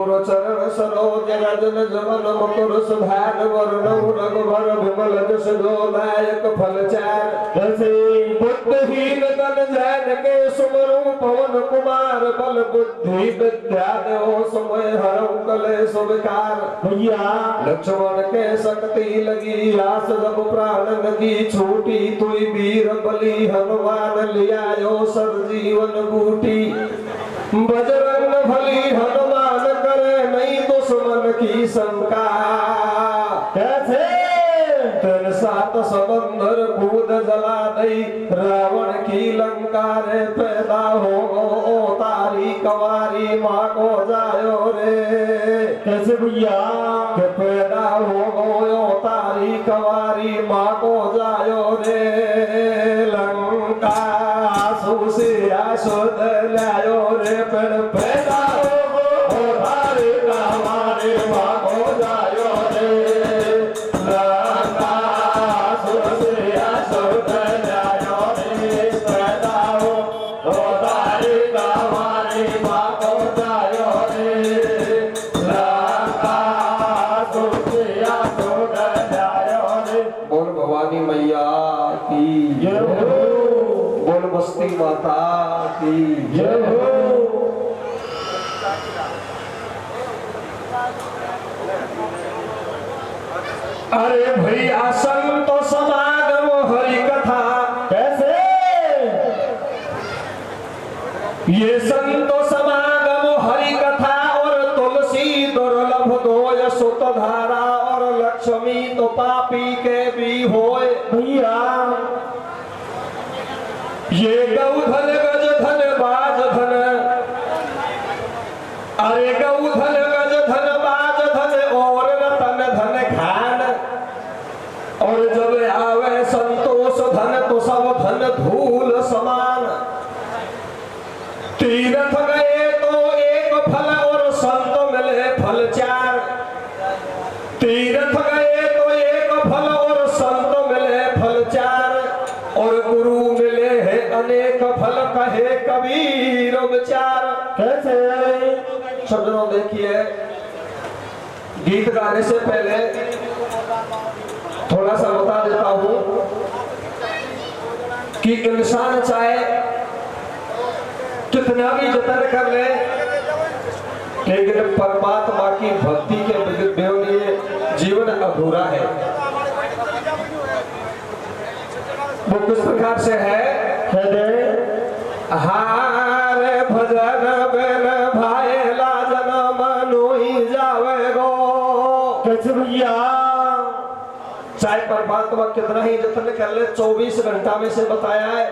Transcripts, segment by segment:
चरण सरोज रजन जमन मकुर सुधार वर्ण रघुवर विमल जस नायक फलचार जसे बुद्धिहीन तन जैन के सुमरु पवन कुमार बल बुद्धि विद्या देव समय हरऊ कलेश विकार भैया लक्ष्मण के शक्ति लगी आस जब प्राण लगी छूटी तुई वीर बलि हनुमान लियायो सर जीवन बूटी बजरंग भली हनुमान करे नहीं दुश्मन की शंका कैसे तेरे साथ समंदर कूद जला दई रावण की लंका रे पैदा हो तारी कवारी माँ को जायो रे कैसे भैया के पैदा हो तारी कवारी माँ को जायो रे लंका सुसे आसुद लायो रे पेड़ पैदा हो तारी कवारी माँ को जायो रे लंका सुसे आसुद लायो रे पैदा हो तारी कवारी माँ को जायो रे लंका सुसे आसुद लायो रे। बोल भवानी मैया की जय हो, बोल बस्ती माता की जय हो। अरे भैया संत समागम हरि कथा कैसे ये संत समागम हरि कथा और तुलसी दुर्लभ दोय सुत धारा और लक्ष्मी तो पापी के भी होए भैया ये गौधन गज धन बाज धन अरे गौधन गज धन बाज धन और रतन धन खान और जब आवे संतोष धन तो सब धन धूल समान तीर्थ गए तो एक फल और संत मिले फल चार तीर्थ गए तो एक फल और संत मिले फल चार और गुरु मिले हैं अनेक फल कहे कबीर विचार कैसे सज्जनों देखिए गीत गाने से पहले थोड़ा सा बता देता हूं कि इंसान चाहे कितना भी जतन कर ले लेकिन परमात्मा की भक्ति के बिना जीवन अधूरा है। वो किस प्रकार से है हारे भजन बेन भाई लाजन मनोई जावे गो कैसे भैया चाहे परमात्मा कितना ही जतन कर ले 24 घंटा में से बताया है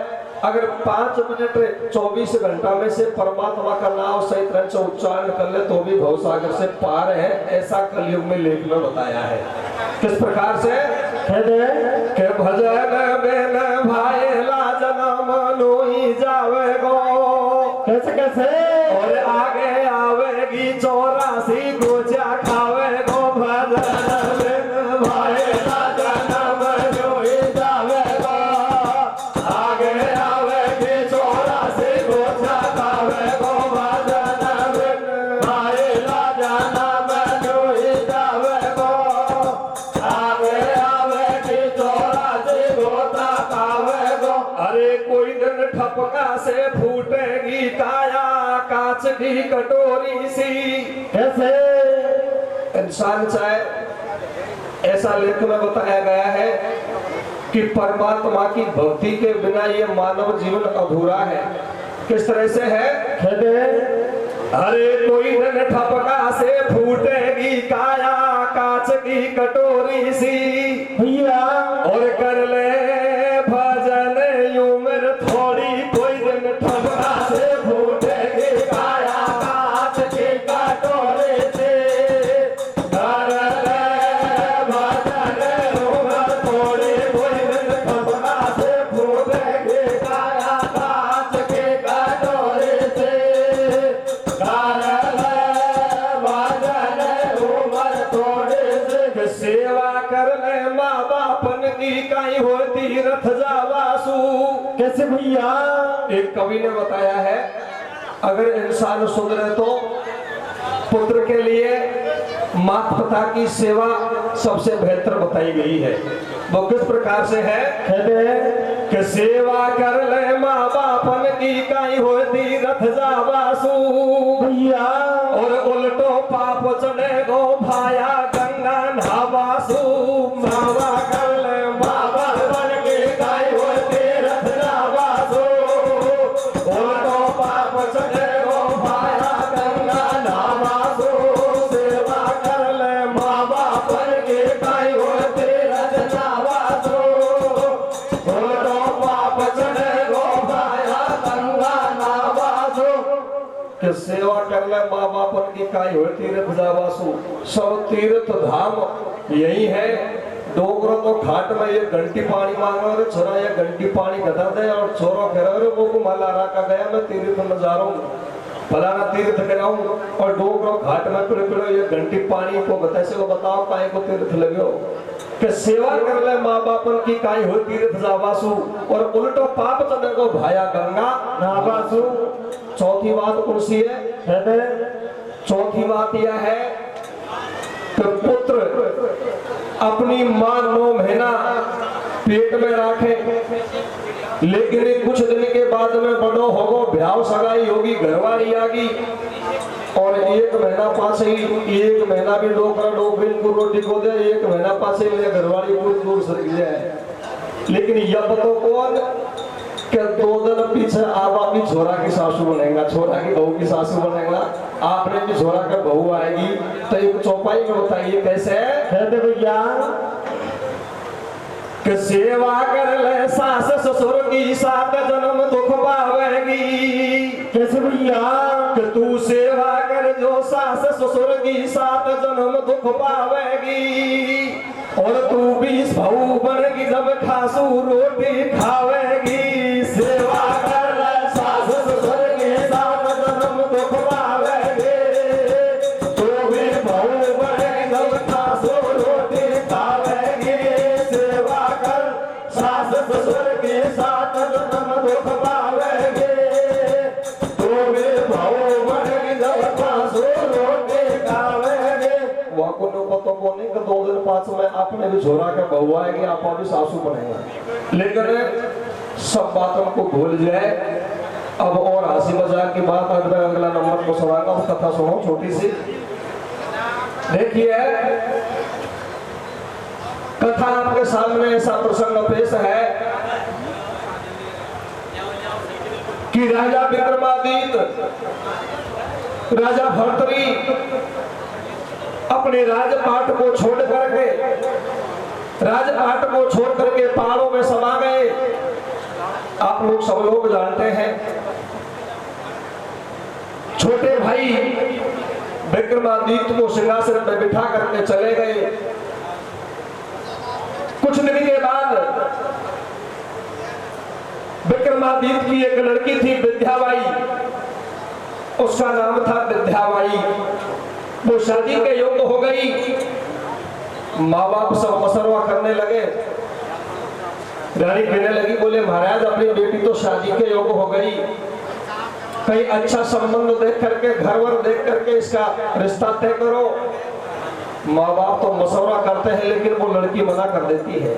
अगर 5 मिनट 24 घंटा में से परमात्मा का नाम सही तरह से उच्चारण कर ले तो भी भवसागर से पार है ऐसा कलयुग में लेख में बताया है। किस प्रकार से के भजन बेन भाई लाजन मनोई जावे गो कैसे कैसे और आगे आवेगी 84 गोचा खावे गो भजन बेन भाई लाजन मनोई जावे गो आगे आवेगी 84 गोचा खावे गो भजन बेन भाई लाजन मनोई जावे गो आगे आवेगी 84 गोचा खावे गो। अरे कोई दिन ठपका से फूटेगी काया कांच की कटोरी सी कैसे इंसान चाहे ऐसा लेख में बताया गया है कि परमात्मा की भक्ति के बिना ये मानव जीवन अधूरा है। किस तरह से है अरे कोई दिन ठपका से फूटेगी काया कांच की कटोरी सी भैया और कर ले भजन उम्र थोड़ी कोई दिन ठपका से फूटेगी काया कांच की कटोरी से कर ले भजन उम्र थोड़ी कोई दिन ठपका से फूटेगी काया कांच की कटोरी से कर ले भजन उम्र थोड़ी से सेवा कर ले माँ बापन की कहीं होती रथ जावासु कैसे भैया एक कवि ने बताया है अगर इंसान सुधरे तो पुत्र के लिए माता पिता की सेवा सबसे बेहतर बताई गई है। वो किस प्रकार से है? कहते हैं कि सेवा कर ले माँ बापन की काई होती रथ जावासु भैया, और उल्टो पाप चढ़े गो भाया गंगा नहावासु। सेवा कर ले माँ बापन की काई होती रथ जावासु, उल्टो पाप चढ़े गो भाया गंगा नहावासु। सेवा कर ले माँ बापन की काई होती रथ जावासु, उल्टो पाप चढ़े गो भाया गंगा नहावासु। कि सेवा कर ले माँ बापन की काई हो तीर्थ जावासु। सब तीर्थ धाम यही है। डोगरो तो घाट में ये घंटी पानी मांग रहा है, छोरा ये घंटी पानी गधा दे, और छोरो कह रहा है वो को माला राका गया मैं तीर्थ में जा रहा हूँ, फलाना तीर्थ कराऊं। और डोगरो घाट में पिड़ो ये घंटी पानी को बता से वो बताओ काहे को तीर्थ लगे हो। कि सेवा कर ले माँ बापन की काई हो तीर्थ जावासु, और उल्टो पाप चढ़े को भाया गंगा नहावासु। चौथी बात कौन सी है? चौथी बात यह है कि पुत्र अपनी मां 9 महीना पेट में रखे, लेकिन कुछ दिन के बाद में बड़ो होगो, ब्याह सगाई होगी, घरवाली आगी, और 1 महीना पास ही 1 महीना भी डोकरा डोकरी को रोटी को दे, 1 महीना पास ही मेरे घरवाली पूरी दूर सर जाए। लेकिन यह तो कौन कि 2 दिन पीछे आप भी छोरा की सासू बनेगा, छोरा की बहू की सासू बनेगा, आपने भी छोरा का बहू आएगी। तो एक चौपाई में बताइए कैसे कहते भैया कि सेवा कर ले सास ससुर की 7 जन्म दुख पावेगी। कैसे भैया? कि तू सेवा कर जो सास ससुर की 7 जन्म दुख पावेगी, और तू भी बहू बनेगी जब खासू रोटी खावेगी। सेवा कर ले सास ससुर की 7 जन्म दुख पावेगी, तू भी बहू बनेगी जब खासू रोटी खावेगी। सेवा कर सास ससुर की 7 जन्म दुख पावेगी, तू भी बहू बनेगी जब खासू रोटी खावेगी। वहाँ को तो बोले कि 2 दिन 5 में आपने भी छोरा का बहू आएगी, आप भी सासू बनेगा। लेकिन सब बातों को भूल जाए। अब और हंसी मजाक की बात अगला नंबर को सुनाऊंगा, वो कथा सुनो छोटी सी। देखिए कथा आपके सामने ऐसा प्रसंग पेश है कि राजा विक्रमादित्य, राजा भर्तरी अपने राजपाट को छोड़ करके पहाड़ों में समा गए। आप लोग सब लोग जानते हैं छोटे भाई विक्रमादित्य को सिंहासन पर बिठा करके चले गए। कुछ दिन के बाद विक्रमादित्य की एक लड़की थी विद्याबाई, उसका नाम था विद्याबाई। वो शादी के योग्य हो गई। माँ बाप सब मसरवा करने लगे। रानी कहने लगी, बोले महाराज अपनी बेटी तो शादी के योग्य हो गई, कहीं अच्छा संबंध देख करके, घरवर देख करके इसका रिश्ता तय करो। माँ बाप तो मशवरा करते हैं, लेकिन वो लड़की मना कर देती है।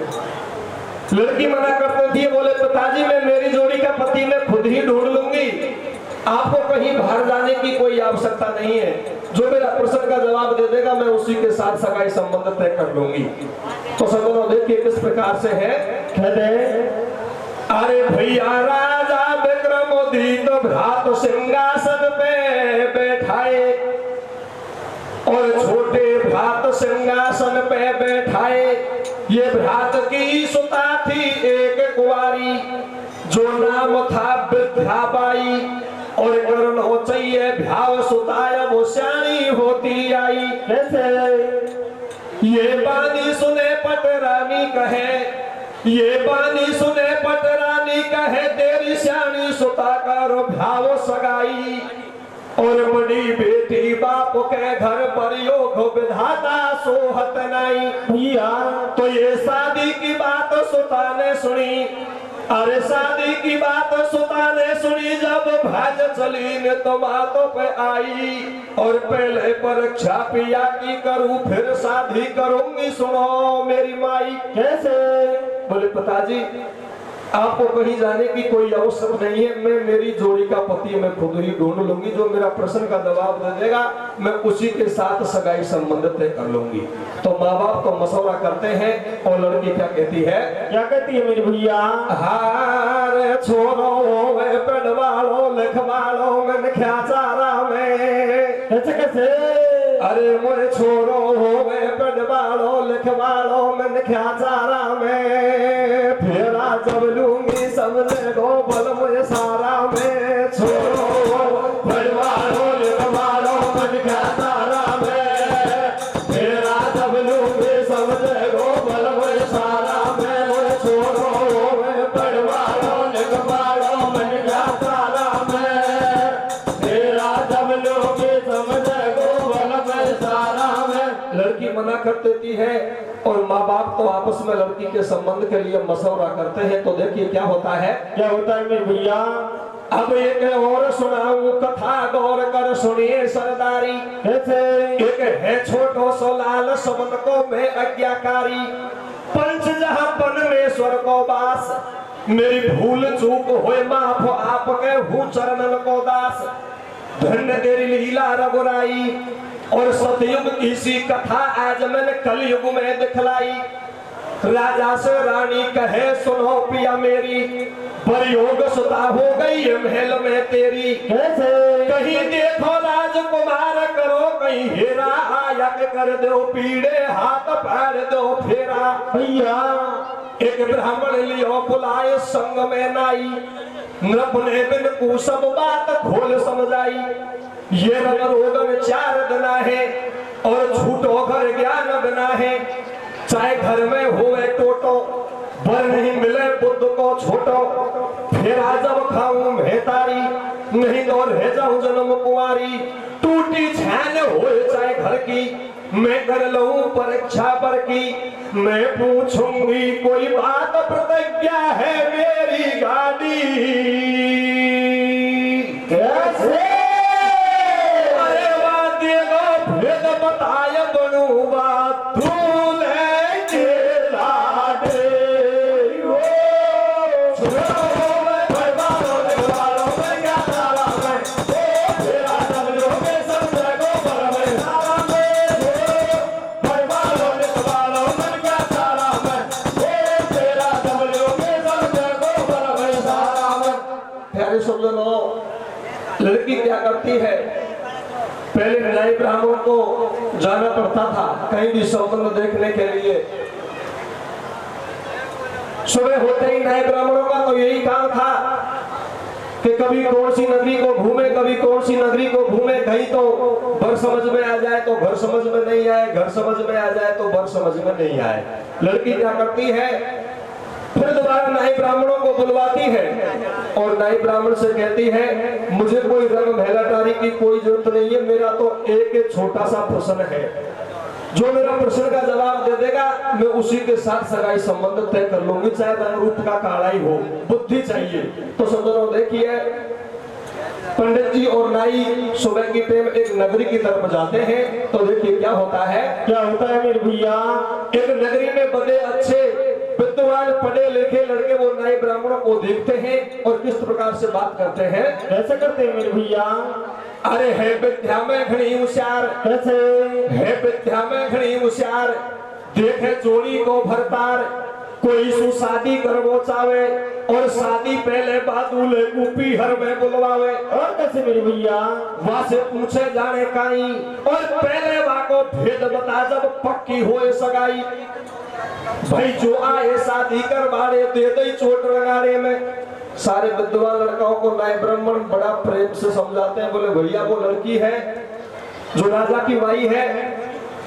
लड़की मना कर देती है, बोले पिताजी मैं मेरी जोड़ी का पति मैं खुद ही ढूंढ लूंगी, आपको कहीं बाहर जाने की कोई आवश्यकता नहीं है। जो मेरा प्रश्न का जवाब दे देगा मैं उसी के साथ सगाई संबंध तय कर लूंगी। तो सदनों देखिए किस प्रकार से है। कहते अरे भैया राजा विक्रमादित्य भ्रात सिंहासन पे बैठाए, और छोटे भ्रात सिंहासन पे बैठाए। ये भ्रात की सुता थी एक कुंवारी, जो नाम था विद्याबाई, और करण हो चाहिए भ्याव सुताया वो श्याणी होती आई। कैसे ये बानी सुने पटरानी कहे, ये बानी सुने पटरानी कहे, तेरी श्याणी सुता कर भ्याव सगाई, और बड़ी बेटी बाप के घर पर योग विधाता सोहत नहीं। भैया तो ये शादी की बात सुता ने सुनी, अरे शादी की बात सुता ने सुनी जब भाज चली ने तो बातों पे आई और पहले परीक्षा पिया की करूं फिर शादी करूंगी सुनो मेरी माई। कैसे? बोले पिताजी आपको कहीं जाने की कोई आवश्यकता नहीं है, मैं मेरी जोड़ी का पति मैं खुद ही ढूंढ लूंगी, जो मेरा प्रश्न का जवाब दे देगा मैं उसी के साथ सगाई संबंध तय कर लूंगी। तो माँ बाप तो मशवरा करते हैं और लड़की क्या कहती है? क्या कहती है मेरी भैया? हारे छोरो वे पढ़वालो लिखवालो मन क्या चारा में। कैसे कैसे? अरे मोरे छोरो वे पढ़वालो लिखवालो मन क्या चारा में फेरा जब लूंगी समझे गो बल मुझे सारा में छोरो पढ़वालो लिखवालो मन क्या चारा में फेरा जब लूंगी समझे गो बल मुझे सारा में मुझे छोरो पढ़वालो लिखवालो मन क्या चारा में फेरा जब लूंगी समझे गो बल मुझे सारा में। लड़की मना कर देती है और माँ बाप तो आपस में लड़की के संबंध के लिए मशवरा करते हैं। तो देखिए क्या होता है? क्या होता है मेरे भैया? अब एक और सुनाऊं कथा गौर कर सुनिए सरदारी। एक है छोटो सो लाल सबन को में आज्ञाकारी पंच जहां पन में स्वर को बास मेरी भूल चूक होए माफ आपके हूँ चरणन को दास धन्य तेरी लीला रघुराई और सतयुग की सी कथा आज मैंने कलयुग में दिखलाई। राजा से रानी कहे सुनो पिया मेरी प्रयोग सुता हो गई महल में तेरी। कैसे? कहीं देखो राजकुमार करो कहीं हेरा आया कर दो पीड़े हाथ पैर दो फेरा। भैया एक ब्राह्मण लियो बुलाए संग में नाई नृप ने बिन को सब बात खोल समझाई। ये रंग रोगन चार दना है और झूठो घर ज्ञान बना है चाहे घर में होवे टोटो बर नहीं मिले बुद्ध को छोटो फेरा जब खाऊं भेतारी नहीं तो रह जाऊं जन्म कुंवारी टूटी छान होए चाहे घर की मैं कर लूं परीक्षा पर की मैं पूछूंगी कोई बात प्रतिज्ञा है मेरी गाड़ी। कैसे? बताया बनू बात धूल है के लाडे ओ छोरो मैं भरवालो लिखवालो मैं क्या तारा मैं ओ तेरा डबलो में सब जगो पर मैं तारा में भरवालो लिखवालो मैं क्या तारा मैं ओ तेरा डबलो में सब जगो पर मैं तारा में। प्यारे सुनो लड़की क्या करती है? पहले न्याय ब्राह्मण को जाना पड़ता था कहीं भी संबंध देखने के लिए। सुबह होते ही न्याय ब्राह्मणों का तो यही काम था कि कभी कौन सी नगरी को घूमे कभी कौन सी नगरी को घूमे कहीं तो बर समझ में आ जाए तो घर समझ में नहीं आए घर समझ में आ जाए तो बर समझ में नहीं आए। लड़की क्या करती है? फिर दोबारा नाई ब्राह्मणों को बुलवाती है और नाई ब्राह्मण से कहती है मुझे कोई रंग महलाटारी की कोई जरूरत नहीं है, मेरा तो एक छोटा सा प्रश्न है, जो मेरा प्रश्न का जवाब दे देगा मैं उसी के साथ सगाई संबंध तय कर लूंगी चाहे रंग रूप का काला ही हो, बुद्धि चाहिए। तो समझो देखिए पंडित जी और नाई सुबह की टाइम एक नगरी की तरफ जाते हैं। तो देखिए क्या होता है? क्या होता है मेरे भैया? एक नगरी में बड़े अच्छे विद्वान पढ़े लिखे लड़के वो नाई ब्राह्मणों को देखते हैं और किस प्रकार से बात करते हैं। कैसे करते हैं मेरे भैया? अरे है विद्या में घनी होशियार। कैसे? है विद्या में घनी होशियार देखे जोड़ी को भरतार कोई सु शादी करवो चावे और शादी पहले बादूले कूपी हर में बुलवावे। और कैसे मेरे भैया? वहां से पूछे जाने काई और पहले वहां को भेद बता जब पक्की होए सगाई भाई जो आए शादी करवाने दे दे चोट लगाने में। सारे विद्वान लड़काओं को नाई ब्राह्मण बड़ा प्रेम से समझाते हैं, बोले भैया वो लड़की है जो राजा की माई है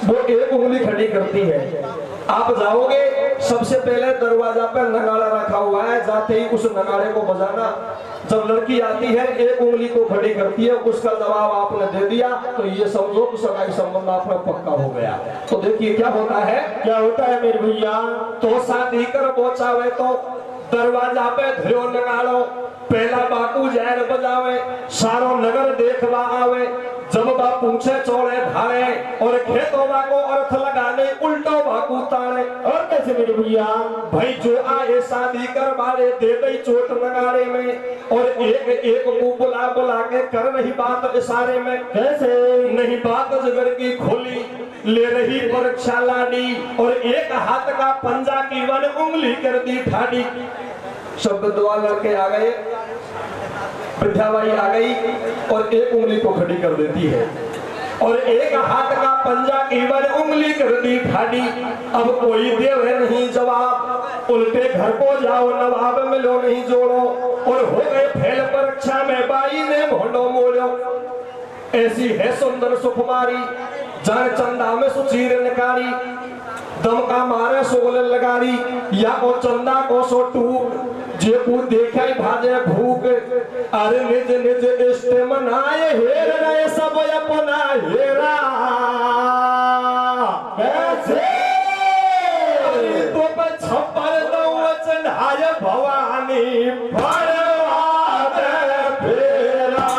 वो एक उंगली खड़ी करती है, आप जाओगे सबसे पहले दरवाजा पे नगाड़ा रखा हुआ है, जाते ही उस नगाड़े को बजाना। जब लड़की आती है एक उंगली को खड़ी करती है, उसका जवाब आपने दे दिया तो ये समझो कि सगाई संबंध आपका पक्का हो गया। तो देखिए क्या होता है? क्या होता है मेरे भैया? तो शादी कर पहुंचावे तो दरवाजा पे ध्रो लगाड़ो, पहला बाकू जैर बजावे, सारो नगर देखवा आवे, जब बा पूछे चौड़े धारे और खेतों को अर्थ लगाने उल्टो बाकू ताने। और कैसे मेरे भैया भाई जो आए शादी करवाले दे गई चोट नगाड़े में, और एक एक को बुला बुला के कर रही बात इशारे में, कैसे नहीं बात जगर की खोली ले रही परीक्षा लाडी, और एक हाथ का पंजा की वन उंगली कर दी ठाडी। शब्द दुआ लड़के आ गए, विद्याबाई आ गई और एक उंगली को खड़ी कर देती है, और एक हाथ का पंजा की वन उंगली कर दी ठाडी। अब कोई देवे नहीं जवाब, उल्टे घर को जाओ नवाब मिलो नहीं जोड़ो, और हो गए फेल परीक्षा में बाई ने भोंडो मोड़ो। ऐसी है सुंदर सुकुमारी जान चंदा में सुचीर निकारी, दम का मारे सोल लगाड़ी या को चंदा को सो टूक, जे को देखे भाजे भूख। अरे निज निज इष्ट मनाए हेर रहे सब अपना हेरा, कैसे तो पर छप्पर दो चढ़ाए भवानी भरवाद फेरा।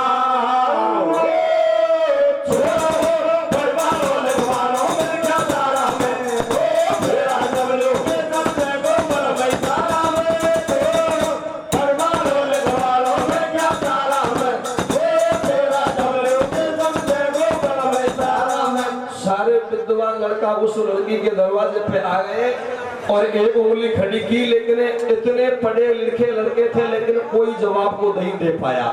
लड़का उस लड़की के दरवाजे पे आ गए और एक उंगली खड़ी की, लेकिन इतने पढ़े लिखे लड़के थे लेकिन कोई जवाब को नहीं दे पाया।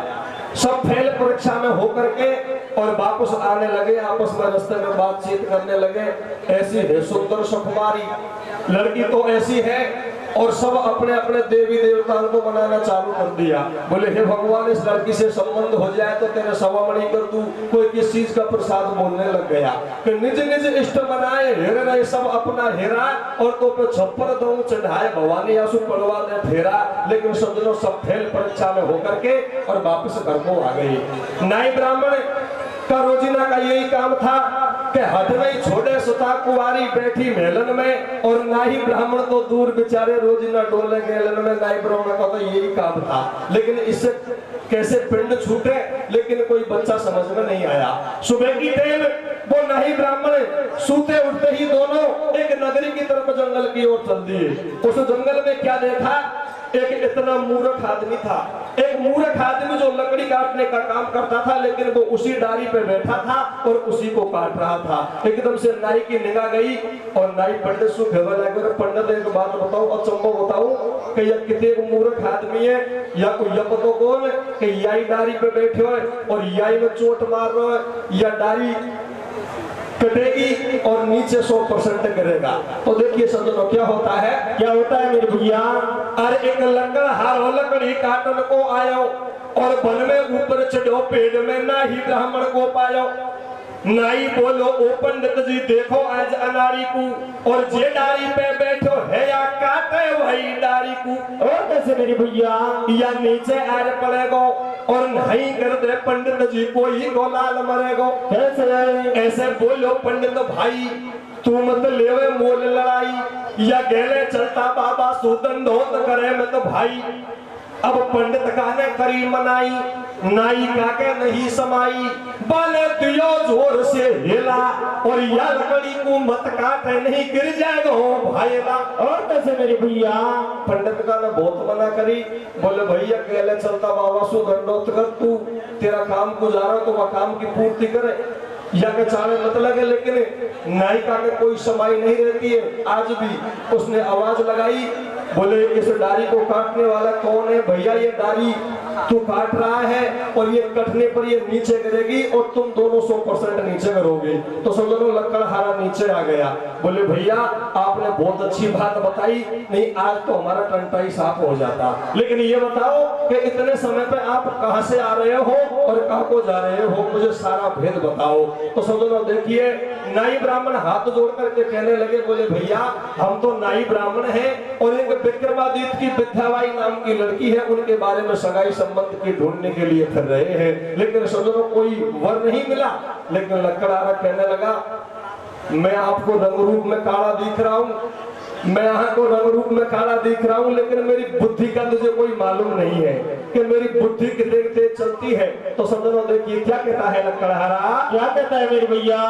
सब फेल परीक्षा में होकर के और वापस आने लगे, आपस में रास्ते में बातचीत करने लगे। ऐसी है सुंदर सुकुमारी लड़की तो ऐसी है, और सब अपने अपने देवी देवताओं को मनाना चालू कर दिया। बोले हे भगवान इस लड़की से संबंध हो जाए तो तेरे सवामणि कर दूं। कोई किस चीज का प्रसाद बोलने लग गया कि निज निज इष्ट बनाए हेर रहे सब अपना हेरा, और तो पे छप्पर दो चढ़ाए भवानी आंसू पड़वा दे फेरा। लेकिन सज्जनों सब फेल परीक्षा में होकर के और वापस घर को आ गई। नाई ब्राह्मण का रोजीना का यही काम था कि हट नहीं छोड़े सुता कुवारी बैठी मेलन में, और नाई ब्राह्मण तो दूर बेचारे रोजीना डोले गेलन में। नाई ब्राह्मण का तो यही काम था, लेकिन इससे कैसे पिंड छूटे लेकिन कोई बच्चा समझ में नहीं आया। सुबह की टाइम वो नाई ब्राह्मण सूते उठते ही दोनों एक नगरी की तरफ जंगल की ओर चल दिए। उस जंगल में क्या देखा, एक इतना मूर्ख आदमी था, एक मूर्ख आदमी जो लकड़ी काटने का काम करता था, लेकिन वो उसी डारी पे बैठा था और उसी को काट रहा था। एकदम से नाई की निगाह गई और नाई पंडित से कहने लगे, पंडित एक बात बताओ, अचंभव बताओ कि यह कितने मूर्ख आदमी है, या कोई यह पतो कौन कि यही डारी पे बैठे हो और यही में चोट मार रहे हो, या डारी कटेगी और नीचे 100% गिरेगा। तो देखिए सज्जनों क्या होता है, क्या होता है मेरे भैया। अरे एक लकड़हार लकड़ी काटन को आयो और वन में ऊपर चढ़ो पेड़ में नाई ब्राह्मण को पायो। नाई बोलो ओ पंडित जी देखो आज अनारी को, और जे डारी पे बैठो है या काटे वही डारी को। और कैसे मेरी भैया, या नीचे आर पड़ेगो और नहीं कर दे पंडित जी कोई गोलाल मरेगो। कैसे ऐसे बोलो पंडित भाई, तू मत लेवे मोल लड़ाई, या गेले चलता बाबा सूदन धोत करे मत भाई। अब पंडित कहने करी मनाई, नाई काके नहीं समाई, बाले दियो जोर से हिला, और या लकड़ी को मत काटे नहीं गिर जाएगा भाईला। और कैसे मेरी भैया, पंडित का ने बहुत मना करी। बोले भैया कहले चलता बाबा सु दंडोत कर, तू तेरा काम गुजारा तो वह काम की पूर्ति करे, या के चाले मत लगे। लेकिन नायिका के कोई समाई नहीं रहती है। आज भी उसने आवाज लगाई, बोले इस डारी को काटने वाला कौन है भैया, ये डारी तू काट रहा है और ये कटने पर ये नीचे गिरेगी और तुम दोनों 100% नीचे गिरोगे। तो सब दोनों लकड़हारा नीचे आ गया। बोले भैया आपने बहुत अच्छी बात बताई, नहीं आज तो हमारा टंटा ही साफ हो जाता। लेकिन ये बताओ कि इतने समय पे आप कहां से आ रहे हो और कहां को जा रहे हो, मुझे सारा भेद बताओ। तो सब दोनों देखिए, नाई ब्राह्मण हाथ जोड़ करके कहने लगे, बोले भैया हम तो नाई ब्राह्मण हैं और एक विक्रमादित्य की विद्याबाई नाम की लड़की है, उनके बारे में सगाई संबंध की ढूंढने के लिए फिर रहे हैं। लेकिन सज्जनों कोई वर नहीं मिला। लेकिन लकड़हारा कहने लगा, मैं आपको रंग रूप में काला दिख रहा हूँ, मैं यहाँ को रंग रूप में काला दिख रहा हूँ, लेकिन मेरी बुद्धि का तुझे कोई मालूम नहीं है कि मेरी बुद्धि कितने तेज चलती है। तो सदनों देखिए क्या कहता है लकड़हारा, क्या कहता है मेरे भैया।